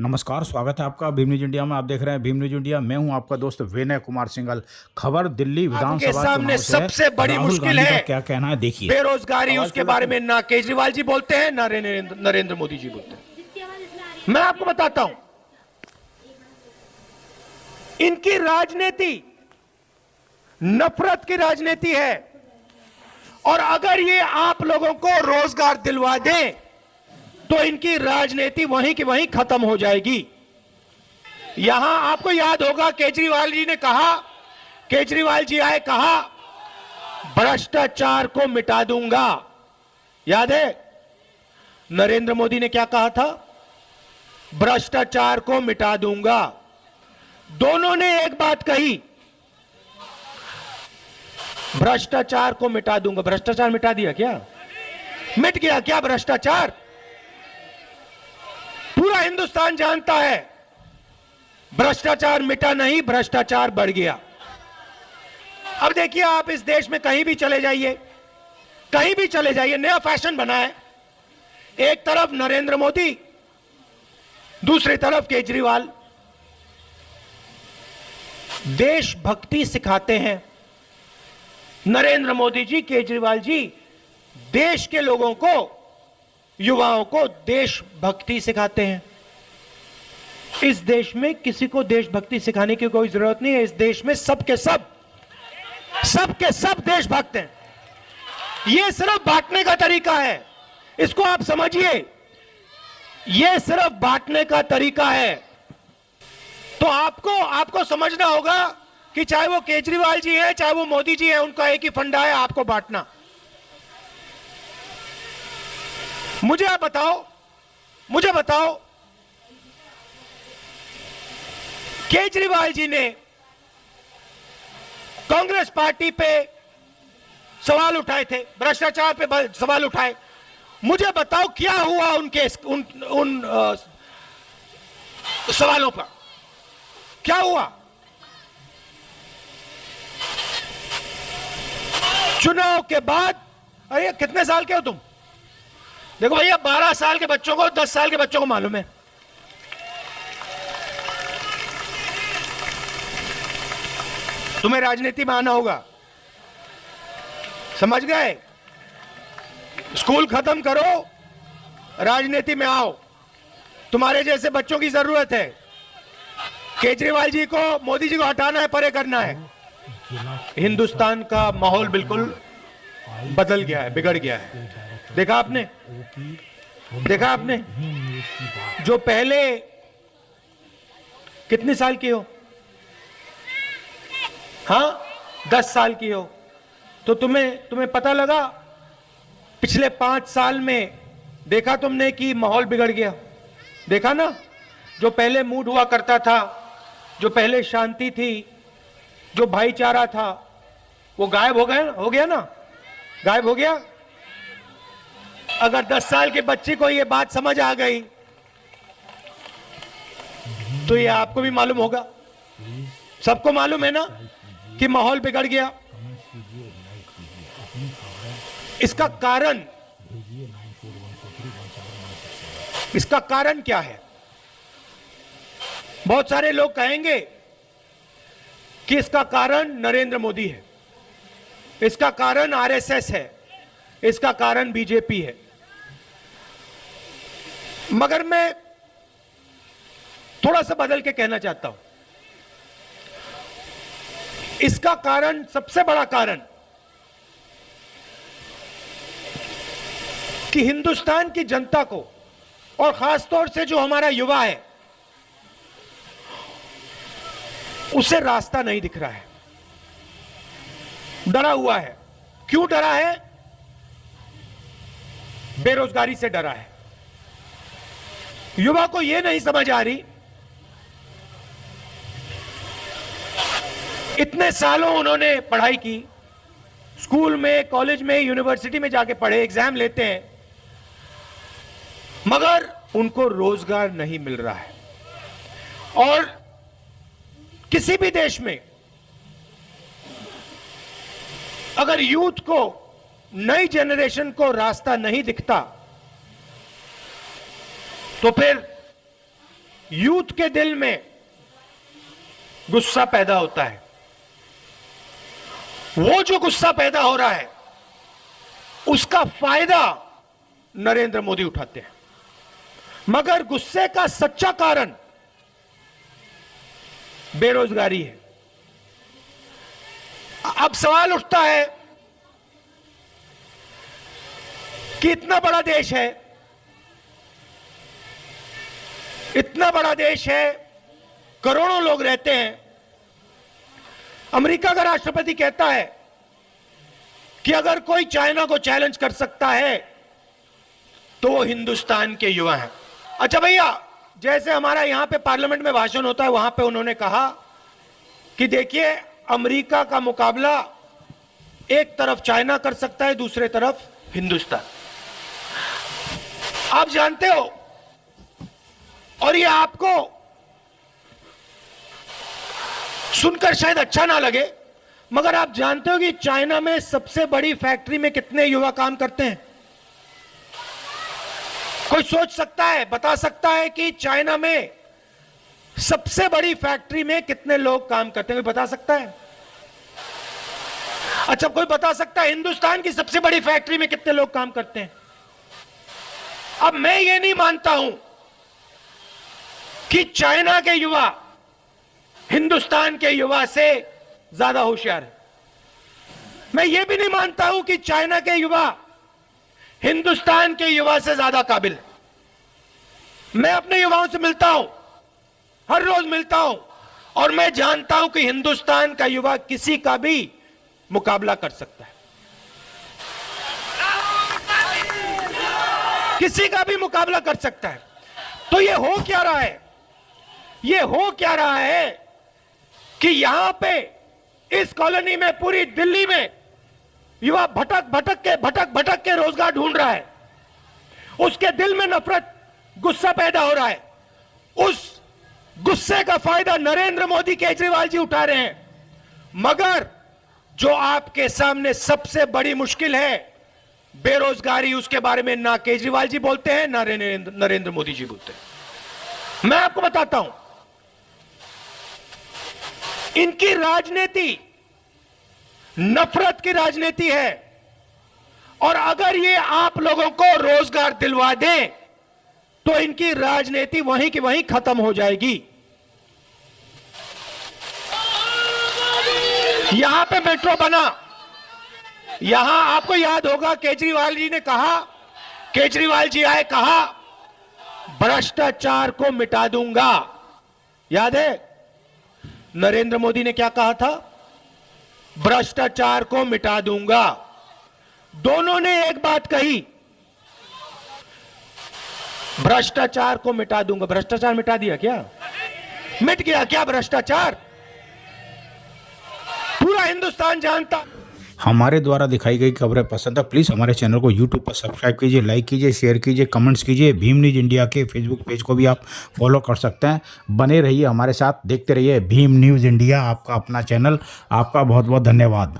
नमस्कार, स्वागत है आपका भीम न्यूज इंडिया में। आप देख रहे हैं भीम न्यूज इंडिया। मैं हूं आपका दोस्त विनय कुमार सिंगल। खबर दिल्ली विधानसभा सामने चुनाव सबसे बड़ी राहुल मुश्किल गांधी है का क्या कहना है, देखिए। बेरोजगारी। उसके बारे में ना केजरीवाल जी बोलते हैं ना नरेंद्र मोदी जी बोलते हैं। मैं आपको बताता हूं, इनकी राजनीति नफरत की राजनीति है। और अगर ये आप लोगों को रोजगार दिलवा दें तो इनकी राजनीति वहीं की वहीं खत्म हो जाएगी। यहां आपको याद होगा केजरीवाल जी ने कहा, केजरीवाल जी आए, कहा भ्रष्टाचार को मिटा दूंगा। याद है? नरेंद्र मोदी ने क्या कहा था? भ्रष्टाचार को मिटा दूंगा। दोनों ने एक बात कही, भ्रष्टाचार को मिटा दूंगा। भ्रष्टाचार मिटा दिया क्या? मिट गया क्या भ्रष्टाचार? पूरा हिंदुस्तान जानता है भ्रष्टाचार मिटा नहीं, भ्रष्टाचार बढ़ गया। अब देखिए, आप इस देश में कहीं भी चले जाइए, कहीं भी चले जाइए, नया फैशन बना है। एक तरफ नरेंद्र मोदी, दूसरी तरफ केजरीवाल। देशभक्ति सिखाते हैं नरेंद्र मोदी जी, केजरीवाल जी। देश के लोगों को, युवाओं को देशभक्ति सिखाते हैं। इस देश में किसी को देशभक्ति सिखाने की कोई जरूरत नहीं है। इस देश में सबके सब देशभक्त हैं। यह सिर्फ बांटने का तरीका है, इसको आप समझिए। यह सिर्फ बांटने का तरीका है। तो आपको समझना होगा कि चाहे वो केजरीवाल जी है, चाहे वो मोदी जी है, उनका एक ही फंडा है, आपको बांटना। मुझे बताओ, केजरीवाल जी ने कांग्रेस पार्टी पे सवाल उठाए थे, भ्रष्टाचार पे सवाल उठाए। मुझे बताओ क्या हुआ उनके उन सवालों पर? क्या हुआ? चुनाव के बाद, अरे कितने साल के हो तुम? देखो भैया, 12 साल के बच्चों को, 10 साल के बच्चों को मालूम है। तुम्हें राजनीति में आना होगा, समझ गए? स्कूल खत्म करो, राजनीति में आओ। तुम्हारे जैसे बच्चों की जरूरत है। केजरीवाल जी को, मोदी जी को हटाना है, परे करना है। हिंदुस्तान का माहौल बिल्कुल बदल गया है, बिगड़ गया है। देखा आपने? जो पहले, कितने साल की हो? हाँ, 10 साल की हो, तो तुम्हें पता लगा पिछले 5 साल में देखा तुमने कि माहौल बिगड़ गया। देखा ना? जो पहले मूड हुआ करता था, जो पहले शांति थी, जो भाईचारा था, वो गायब हो गया ना? गायब हो गया। अगर 10 साल के बच्चे को ये बात समझ आ गई तो ये आपको भी मालूम होगा। सबको मालूम है ना कि माहौल बिगड़ गया। इसका कारण क्या है? बहुत सारे लोग कहेंगे कि इसका कारण नरेंद्र मोदी है, इसका कारण आरएसएस है, इसका कारण बीजेपी है। मगर मैं थोड़ा सा बदल के कहना चाहता हूं, इसका कारण, सबसे बड़ा कारण, कि हिंदुस्तान की जनता को, और खासतौर से जो हमारा युवा है, उसे रास्ता नहीं दिख रहा है, डरा हुआ है। क्यों डरा है? बेरोजगारी से डरा है। युवा को यह नहीं समझ आ रही, इतने सालों उन्होंने पढ़ाई की, स्कूल में, कॉलेज में, यूनिवर्सिटी में जाके पढ़े, एग्जाम लेते हैं, मगर उनको रोजगार नहीं मिल रहा है। और किसी भी देश में अगर यूथ को, नई जनरेशन को रास्ता नहीं दिखता, तो फिर यूथ के दिल में गुस्सा पैदा होता है, वो जो गुस्सा पैदा हो रहा है उसका फायदा नरेंद्र मोदी उठाते हैं। मगर गुस्से का सच्चा कारण बेरोजगारी है। अब सवाल उठता है कि इतना बड़ा देश है, इतना बड़ा देश है, करोड़ों लोग रहते हैं। अमेरिका का राष्ट्रपति कहता है कि अगर कोई चाइना को चैलेंज कर सकता है तो वो हिंदुस्तान के युवा हैं। अच्छा भैया, जैसे हमारा यहां पे पार्लियामेंट में भाषण होता है, वहां पे उन्होंने कहा कि देखिए अमेरिका का मुकाबला एक तरफ चाइना कर सकता है, दूसरे तरफ हिंदुस्तान। आप जानते हो, और ये आपको सुनकर शायद अच्छा ना लगे, मगर आप जानते हो कि चाइना में सबसे बड़ी फैक्ट्री में कितने युवा काम करते हैं? कोई सोच सकता है, बता सकता है कि चाइना में सबसे बड़ी फैक्ट्री में कितने लोग काम करते हैं? कोई बता सकता है? अच्छा, कोई बता सकता है हिंदुस्तान की सबसे बड़ी फैक्ट्री में कितने लोग काम करते हैं? अब मैं ये नहीं मानता हूं कि चाइना के युवा हिंदुस्तान के युवा से ज्यादा होशियार है। मैं ये भी नहीं मानता हूं कि चाइना के युवा हिंदुस्तान के युवा से ज्यादा काबिल है। मैं अपने युवाओं से मिलता हूं, हर रोज मिलता हूं, और मैं जानता हूं कि हिंदुस्तान का युवा किसी का भी मुकाबला कर सकता है, किसी का भी मुकाबला कर सकता है। तो ये हो क्या रहा है? ये हो क्या रहा है कि यहां पे इस कॉलोनी में, पूरी दिल्ली में युवा भटक भटक के रोजगार ढूंढ रहा है। उसके दिल में नफरत, गुस्सा पैदा हो रहा है। उस गुस्से का फायदा नरेंद्र मोदी, केजरीवाल जी उठा रहे हैं। मगर जो आपके सामने सबसे बड़ी मुश्किल है, बेरोजगारी, उसके बारे में ना केजरीवाल जी बोलते हैं, ना नरेंद्र मोदी जी बोलते हैं। मैं आपको बताता हूं, इनकी राजनीति नफरत की राजनीति है, और अगर ये आप लोगों को रोजगार दिलवा दें तो इनकी राजनीति वहीं की वहीं खत्म हो जाएगी। यहां पे मेट्रो बना, यहां आपको याद होगा केजरीवाल जी ने कहा, केजरीवाल जी आए, कहा भ्रष्टाचार को मिटा दूंगा। याद है नरेंद्र मोदी ने क्या कहा था? भ्रष्टाचार को मिटा दूंगा। दोनों ने एक बात कही, भ्रष्टाचार को मिटा दूंगा। भ्रष्टाचार मिटा दिया क्या? मिट गया क्या भ्रष्टाचार? पूरा हिंदुस्तान जानता। हमारे द्वारा दिखाई गई खबरें पसंद है, प्लीज़ हमारे चैनल को यूट्यूब पर सब्सक्राइब कीजिए, लाइक कीजिए, शेयर कीजिए, कमेंट्स कीजिए। भीम न्यूज़ इंडिया के फेसबुक पेज को भी आप फॉलो कर सकते हैं। बने रहिए हमारे साथ, देखते रहिए भीम न्यूज़ इंडिया, आपका अपना चैनल। आपका बहुत बहुत धन्यवाद।